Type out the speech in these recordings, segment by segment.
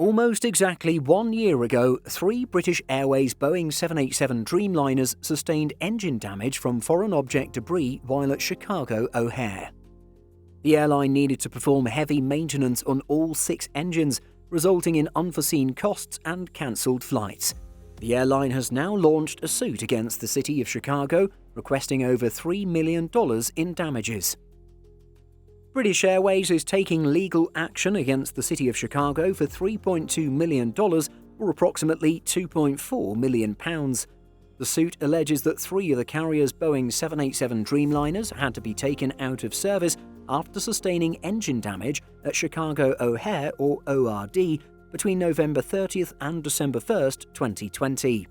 Almost exactly 1 year ago, 3 British Airways Boeing 787 Dreamliners sustained engine damage from foreign object debris while at Chicago O'Hare. The airline needed to perform heavy maintenance on all 6 engines, resulting in unforeseen costs and cancelled flights. The airline has now launched a suit against the city of Chicago, requesting over $3 million in damages. British Airways is taking legal action against the City of Chicago for $3.2 million, or approximately £2.4 million. The suit alleges that 3 of the carrier's Boeing 787 Dreamliners had to be taken out of service after sustaining engine damage at Chicago O'Hare, or ORD, between November 30th and December 1st, 2020.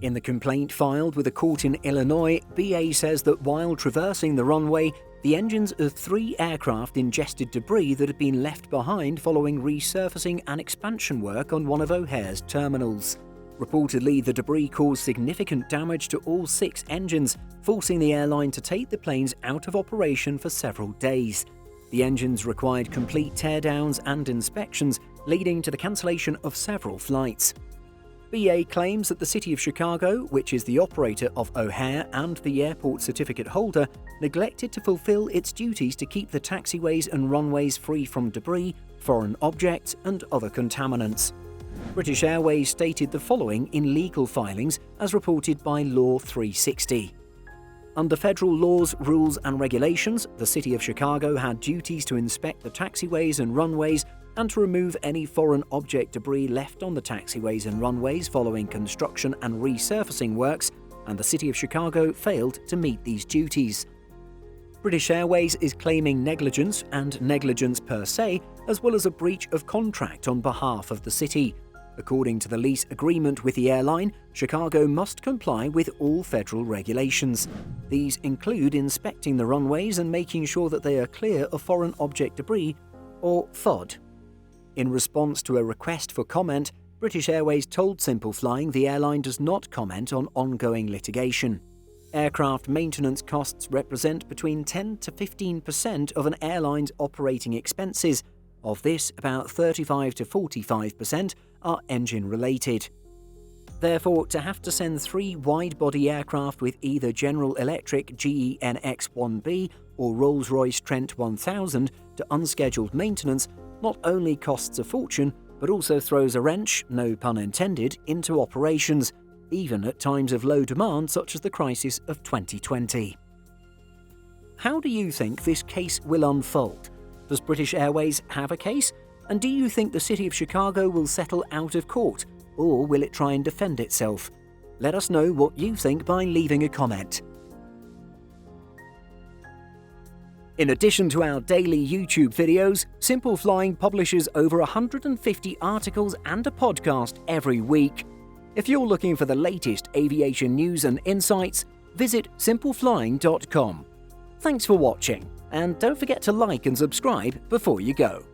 In the complaint filed with a court in Illinois, BA says that while traversing the runway, the engines of 3 aircraft ingested debris that had been left behind following resurfacing and expansion work on one of O'Hare's terminals. Reportedly, the debris caused significant damage to all 6 engines, forcing the airline to take the planes out of operation for several days. The engines required complete teardowns and inspections, leading to the cancellation of several flights. BA claims that the City of Chicago, which is the operator of O'Hare and the airport certificate holder, neglected to fulfill its duties to keep the taxiways and runways free from debris, foreign objects, and other contaminants. British Airways stated the following in legal filings as reported by Law 360. Under federal laws, rules and regulations, the City of Chicago had duties to inspect the taxiways and runways and to remove any foreign object debris left on the taxiways and runways following construction and resurfacing works, and the City of Chicago failed to meet these duties. British Airways is claiming negligence and negligence per se, as well as a breach of contract on behalf of the city. According to the lease agreement with the airline, Chicago must comply with all federal regulations. These include inspecting the runways and making sure that they are clear of foreign object debris, or FOD. In response to a request for comment, British Airways told Simple Flying the airline does not comment on ongoing litigation. Aircraft maintenance costs represent between 10 to 15% of an airline's operating expenses. Of this, about 35 to 45% are engine-related. Therefore, to have to send 3 wide-body aircraft with either General Electric GE NX-1B or Rolls-Royce Trent 1000 to unscheduled maintenance not only costs a fortune, but also throws a wrench, no pun intended, into operations, even at times of low demand such as the crisis of 2020. How do you think this case will unfold? Does British Airways have a case? And do you think the City of Chicago will settle out of court, or will it try and defend itself? Let us know what you think by leaving a comment. In addition to our daily YouTube videos, Simple Flying publishes over 150 articles and a podcast every week. If you're looking for the latest aviation news and insights, visit simpleflying.com. Thanks for watching, and don't forget to like and subscribe before you go.